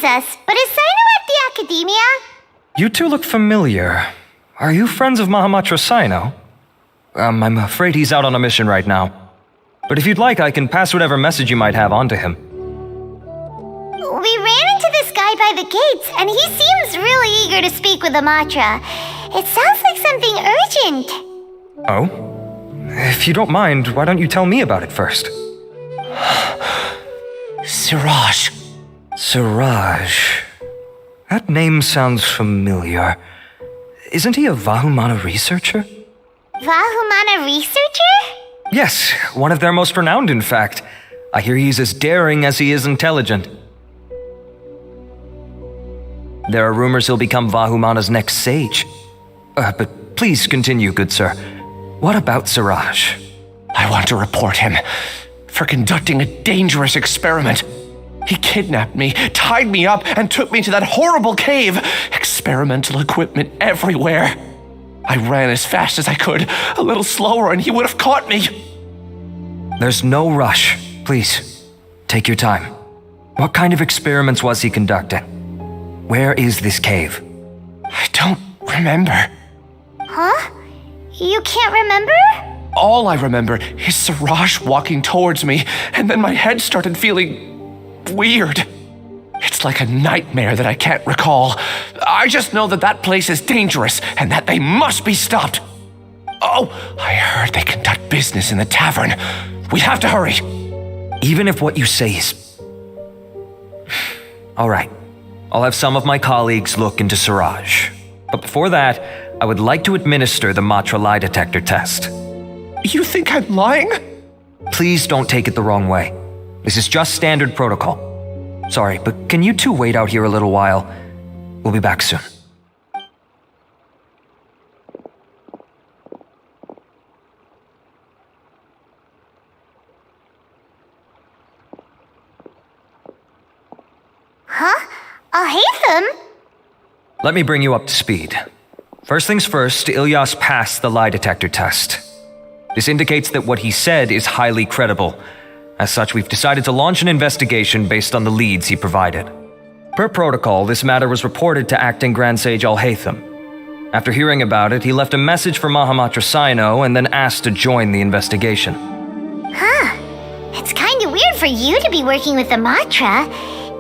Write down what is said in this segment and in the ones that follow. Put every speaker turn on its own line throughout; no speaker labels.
knows us, but is Sino at the Academia?
You two look familiar. Are you friends of Mahamatra Sino? I'm afraid he's out on a mission right now. But if you'd like, I can pass whatever message you might have on to him.
We ran into this guy by the gates, and he seems really eager to speak with Amatra. It sounds like something urgent.
Oh? If you don't mind, why don't you tell me about it first?
Siraj.
Siraj. That name sounds familiar. Isn't he a Vahumana researcher?
Vahumana researcher?
Yes, one of their most renowned, in fact. I hear he's as daring as he is intelligent. There are rumors he'll become Vahumana's next sage. But please continue, good sir. What about Siraj?
I want to report him for conducting a dangerous experiment. He kidnapped me, tied me up, and took me to that horrible cave. Experimental equipment everywhere. I ran as fast as I could, a little slower, and he would have caught me.
There's no rush. Please, take your time. What kind of experiments was he conducting? Where is this cave?
I don't remember.
Huh? You can't remember?
All I remember is Siraj walking towards me, and then my head started feeling weird. It's like a nightmare that I can't recall. I just know that that place is dangerous and that they must be stopped. Oh, I heard they conduct business in the tavern. We have to hurry.
Even if what you say is... All right. I'll have some of my colleagues look into Siraj. But before that, I would like to administer the Matra lie detector test.
You think I'm lying?
Please don't take it the wrong way. This is just standard protocol. Sorry, but can you two wait out here a little while? We'll be back soon.
Huh? Alhaitham?
Let me bring you up to speed. First things first, Ilyas passed the lie detector test. This indicates that what he said is highly credible. As such, we've decided to launch an investigation based on the leads he provided. Per protocol, this matter was reported to Acting Grand Sage Alhaitham. After hearing about it, he left a message for Mahamatra Sino and then asked to join the investigation.
Huh. It's kinda weird for you to be working with the Matra.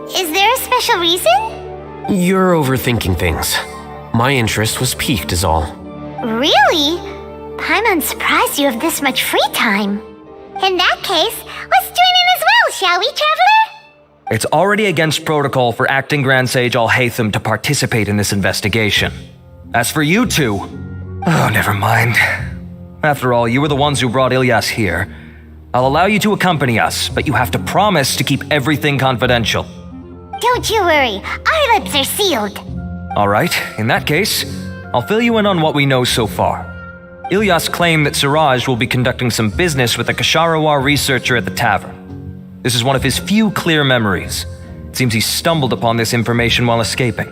Is there a special reason?
You're overthinking things. My interest was piqued is all.
Really? I'm surprised you have this much free time. In that case, let's join in as well, shall we, Traveler?
It's already against protocol for Acting Grand Sage Alhaitham to participate in this investigation. As for you two... Oh, never mind. After all, you were the ones who brought Ilyas here. I'll allow you to accompany us, but you have to promise to keep everything confidential.
Don't you worry, our lips are sealed.
All right, in that case, I'll fill you in on what we know so far. Ilyas claimed that Siraj will be conducting some business with a Kasharawar researcher at the tavern. This is one of his few clear memories. It seems he stumbled upon this information while escaping.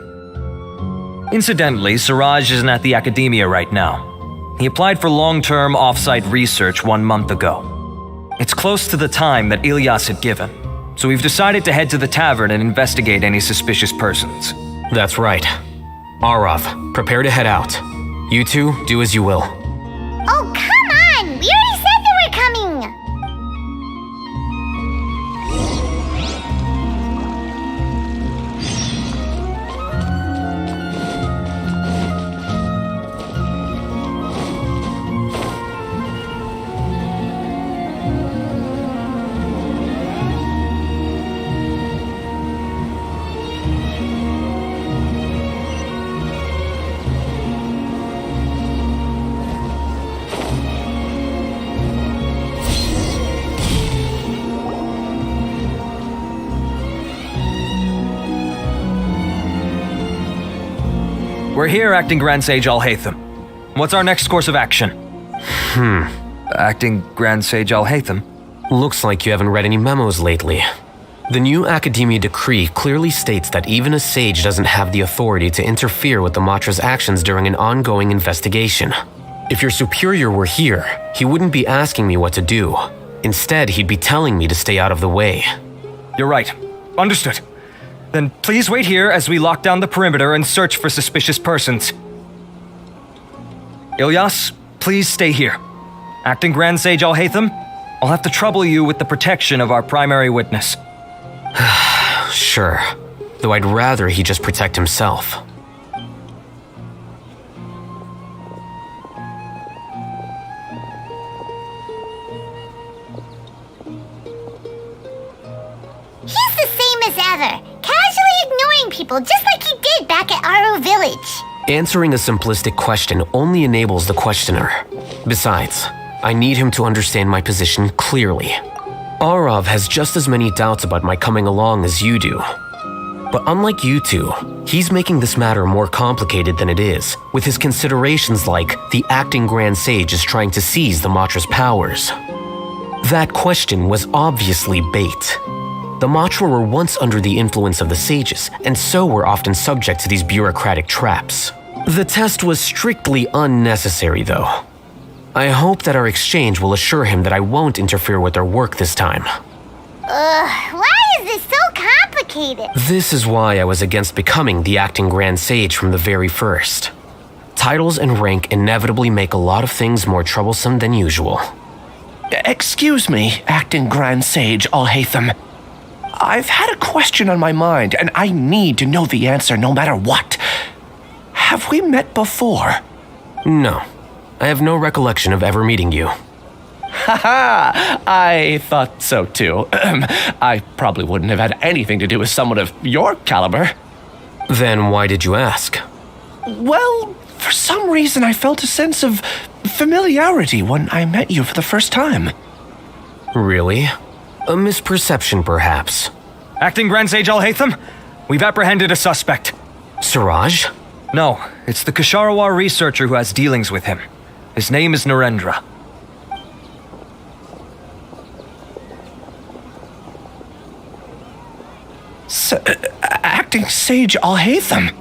Incidentally, Siraj isn't at the Academia right now. He applied for long-term off-site research 1 month ago. It's close to the time that Ilyas had given, so we've decided to head to the tavern and investigate any suspicious persons.
That's right. Arav, prepare to head out. You two, do as you will.
Oh, come on! We already said that we're coming!
We're here, Acting Grand Sage Alhaitham. What's our next course of action? Acting Grand Sage Alhaitham?
Looks like you haven't read any memos lately. The new Academia decree clearly states that even a sage doesn't have the authority to interfere with the Matra's actions during an ongoing investigation. If your superior were here, he wouldn't be asking me what to do. Instead, he'd be telling me to stay out of the way.
You're right. Understood. Then please wait here as we lock down the perimeter and search for suspicious persons. Ilyas, please stay here. Acting Grand Sage Alhaitham, I'll have to trouble you with the protection of our primary witness.
Sure, though I'd rather he just protect himself.
He's the same as ever, casually ignoring people just like he did back at Aro Village.
Answering a simplistic question only enables the questioner. Besides, I need him to understand my position clearly. Arav has just as many doubts about my coming along as you do. But unlike you two, he's making this matter more complicated than it is, with his considerations like the acting Grand Sage is trying to seize the Matra's powers. That question was obviously bait. The Matra were once under the influence of the sages, and so were often subject to these bureaucratic traps. The test was strictly unnecessary, though. I hope that our exchange will assure him that I won't interfere with their work this time.
Why is this so complicated?
This is why I was against becoming the acting Grand Sage from the very first. Titles and rank inevitably make a lot of things more troublesome than usual.
Excuse me, acting Grand Sage Alhaitham. I've had a question on my mind, and I need to know the answer no matter what. Have we met before?
No, I have no recollection of ever meeting you.
Haha, I thought so too. I probably wouldn't have had anything to do with someone of your caliber.
Then why did you ask?
Well, for some reason I felt a sense of familiarity when I met you for the first time.
Really? A misperception, perhaps.
Acting Grand Sage Alhaitham, we've apprehended a suspect.
Siraj?
No, it's the Kasharawar researcher who has dealings with him. His name is Narendra.
Acting Sage Alhaitham?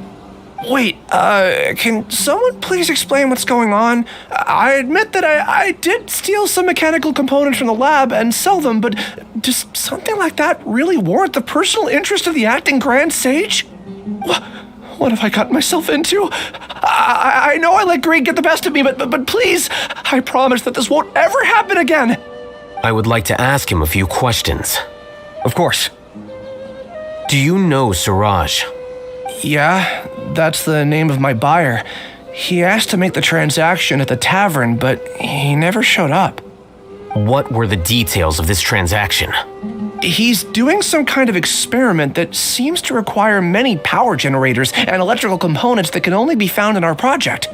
Wait, can someone please explain what's going on? I admit that I did steal some mechanical components from the lab and sell them, but does something like that really warrant the personal interest of the acting Grand Sage? What have I gotten myself into? I know I let greed get the best of me, but please, I promise that this won't ever happen again.
I would like to ask him a few questions.
Of course.
Do you know Siraj?
Yeah, that's the name of my buyer. He asked to make the transaction at the tavern, but he never showed up.
What were the details of this transaction?
He's doing some kind of experiment that seems to require many power generators and electrical components that can only be found in our project.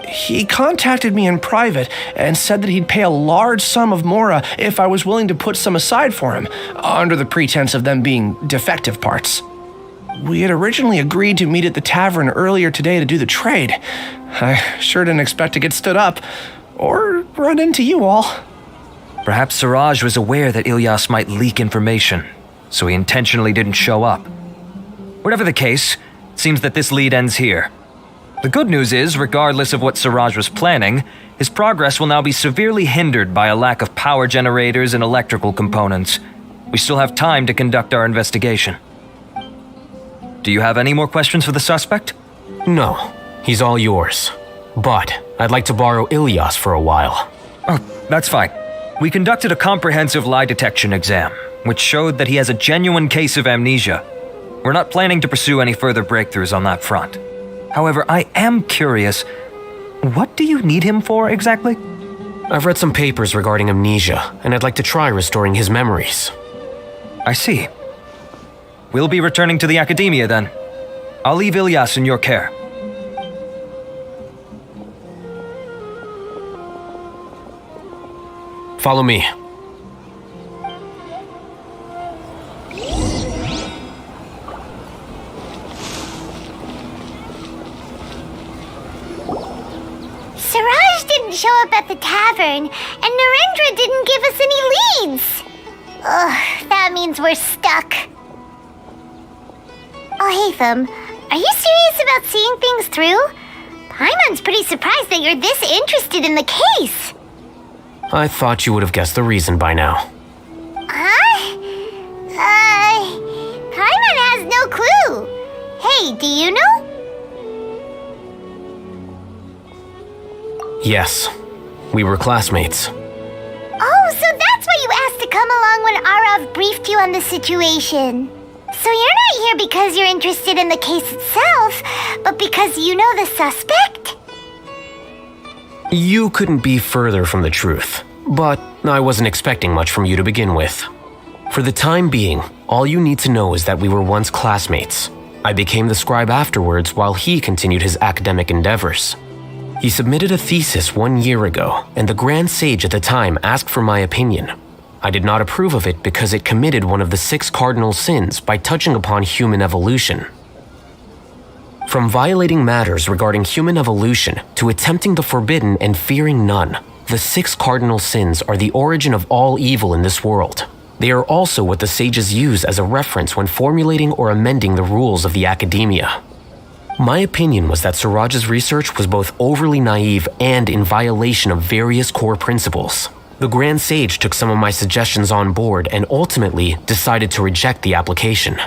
He contacted me in private and said that he'd pay a large sum of Mora if I was willing to put some aside for him, under the pretense of them being defective parts. We had originally agreed to meet at the tavern earlier today to do the trade. I sure didn't expect to get stood up, or run into you all.
Perhaps Siraj was aware that Ilyas might leak information, so he intentionally didn't show up. Whatever the case, it seems that this lead ends here. The good news is, regardless of what Siraj was planning, his progress will now be severely hindered by a lack of power generators and electrical components. We still have time to conduct our investigation. Do you have any more questions for the suspect?
No, he's all yours. But I'd like to borrow Ilyas for a while.
Oh, that's fine. We conducted a comprehensive lie detection exam, which showed that he has a genuine case of amnesia. We're not planning to pursue any further breakthroughs on that front. However, I am curious, what do you need him for exactly?
I've read some papers regarding amnesia, and I'd like to try restoring his memories.
I see. We'll be returning to the academia then. I'll leave Ilyas in your care.
Follow me.
Siraj didn't show up at the tavern, and Narendra didn't give us any leads. Ugh, that means we're stuck. Alhaitham, are you serious about seeing things through? Paimon's pretty surprised that you're this interested in the case.
I thought you would have guessed the reason by now.
Huh? Paimon has no no clue. Hey, do you know?
Yes, we were classmates.
Oh, so that's why you asked to come along when Arav briefed you on the situation. So you're not here because you're interested in the case itself, but because you know the suspect?
You couldn't be further from the truth, but I wasn't expecting much from you to begin with. For the time being, all you need to know is that we were once classmates. I became the scribe afterwards while he continued his academic endeavors. He submitted a thesis 1 year ago, and the Grand Sage at the time asked for my opinion. I did not approve of it because it committed one of the 6 cardinal sins by touching upon human evolution. From violating matters regarding human evolution to attempting the forbidden and fearing none, the 6 cardinal sins are the origin of all evil in this world. They are also what the sages use as a reference when formulating or amending the rules of the academia. My opinion was that Siraj's research was both overly naive and in violation of various core principles. The Grand Sage took some of my suggestions on board and ultimately decided to reject the application.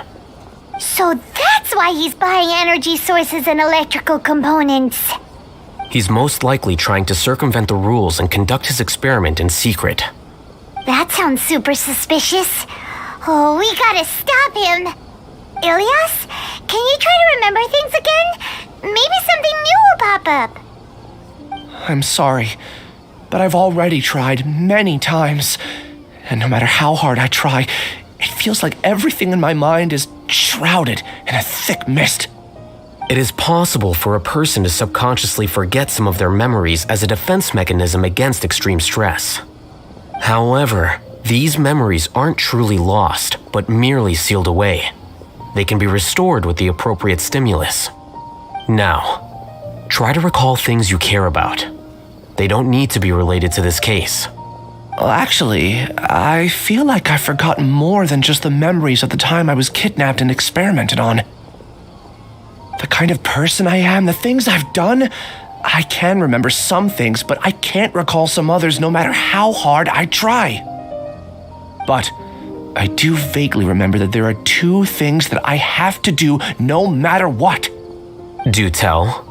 So that's why he's buying energy sources and electrical components.
He's most likely trying to circumvent the rules and conduct his experiment in secret.
That sounds super suspicious. Oh, we gotta stop him. Ilyas, can you try to remember things again? Maybe something new will pop up.
I'm sorry, but I've already tried many times. And no matter how hard I try, it feels like everything in my mind is shrouded in a thick mist.
It is possible for a person to subconsciously forget some of their memories as a defense mechanism against extreme stress. However, these memories aren't truly lost, but merely sealed away. They can be restored with the appropriate stimulus. Now, try to recall things you care about. They don't need to be related to this case.
Well, actually, I feel like I've forgotten more than just the memories of the time I was kidnapped and experimented on. The kind of person I am, the things I've done, I can remember some things, but I can't recall some others no matter how hard I try. But I do vaguely remember that there are 2 things that I have to do no matter what.
Do tell.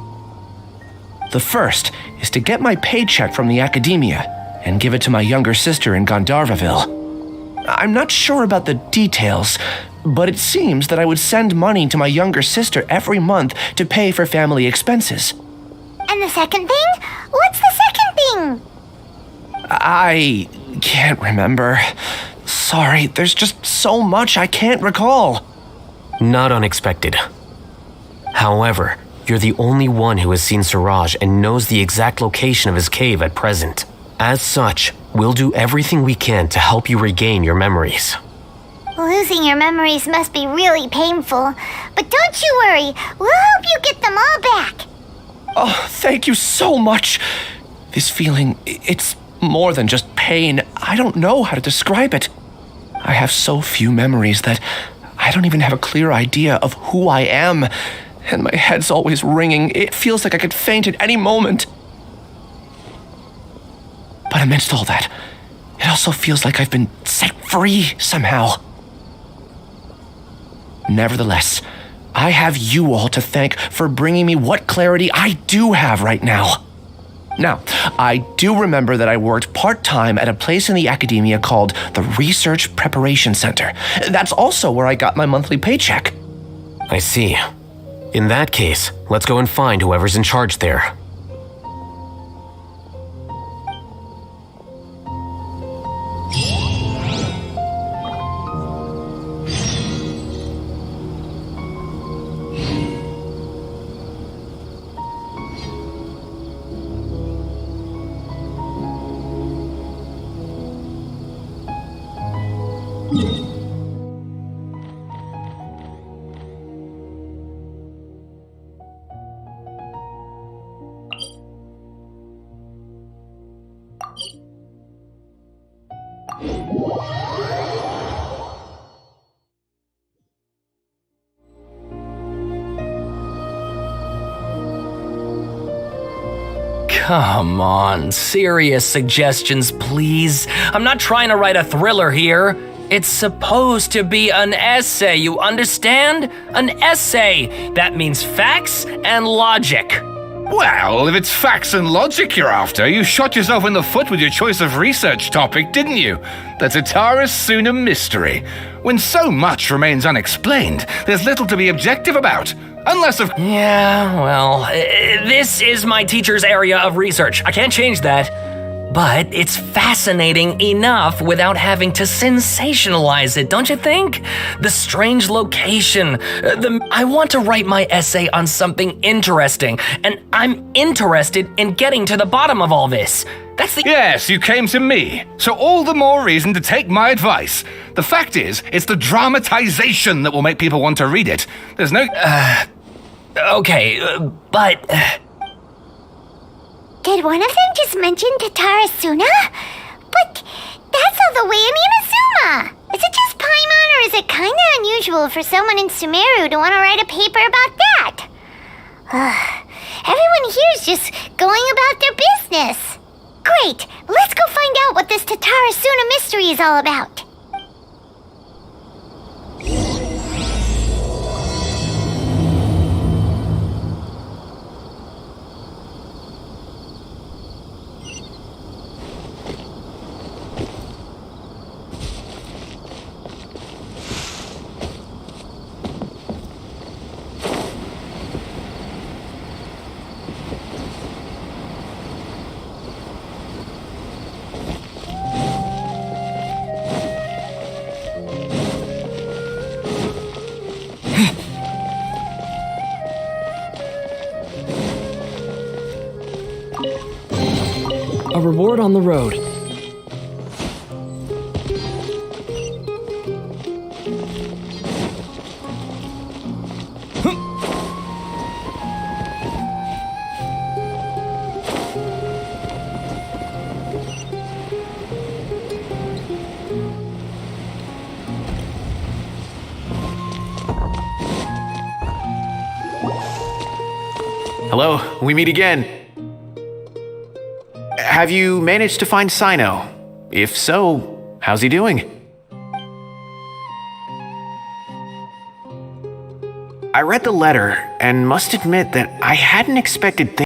The first is to get my paycheck from the academia and give it to my younger sister in Gandharvaville. I'm not sure about the details, but it seems that I would send money to my younger sister every month to pay for family expenses.
And the second thing? What's the second thing?
I can't remember. Sorry, there's just so much I can't recall.
Not unexpected. However, you're the only one who has seen Siraj and knows the exact location of his cave at present. As such, we'll do everything we can to help you regain your memories.
Losing your memories must be really painful. But don't you worry, we'll help you get them all back.
Oh, thank you so much. This feeling, it's more than just pain. I don't know how to describe it. I have so few memories that I don't even have a clear idea of who I am. And my head's always ringing. It feels like I could faint at any moment. But amidst all that, it also feels like I've been set free somehow. Nevertheless, I have you all to thank for bringing me what clarity I do have right now. Now, I do remember that I worked part-time at a place in the academia called the Research Preparation Center. That's also where I got my monthly paycheck.
I see. In that case, let's go and find whoever's in charge there.
Come on, serious suggestions, please. I'm not trying to write a thriller here. It's supposed to be an essay, you understand? An essay! That means facts and logic.
Well, if it's facts and logic you're after, you shot yourself in the foot with your choice of research topic, didn't you? The Tataris Suna mystery. When so much remains unexplained, there's little to be objective about. Unless of...
Yeah, well, this is my teacher's area of research. I can't change that. But it's fascinating enough without having to sensationalize it, don't you think? The strange location. I want to write my essay on something interesting, and I'm interested in getting to the bottom of all this. That's the...
Yes, you came to me, so all the more reason to take my advice. The fact is, it's the dramatization that will make people want to read it. There's no...
Okay, but...
Did one of them just mention Tataris Suna? But that's all the way in Inazuma! Is it just Paimon, or is it kinda unusual for someone in Sumeru to want to write a paper about that? Everyone here's just going about their business. Great, let's go find out what this Tataris Suna mystery is all about.
A reward on the road.
Hello, we meet again. Have you managed to find Sino? If so, how's he doing? I read the letter and must admit that I hadn't expected things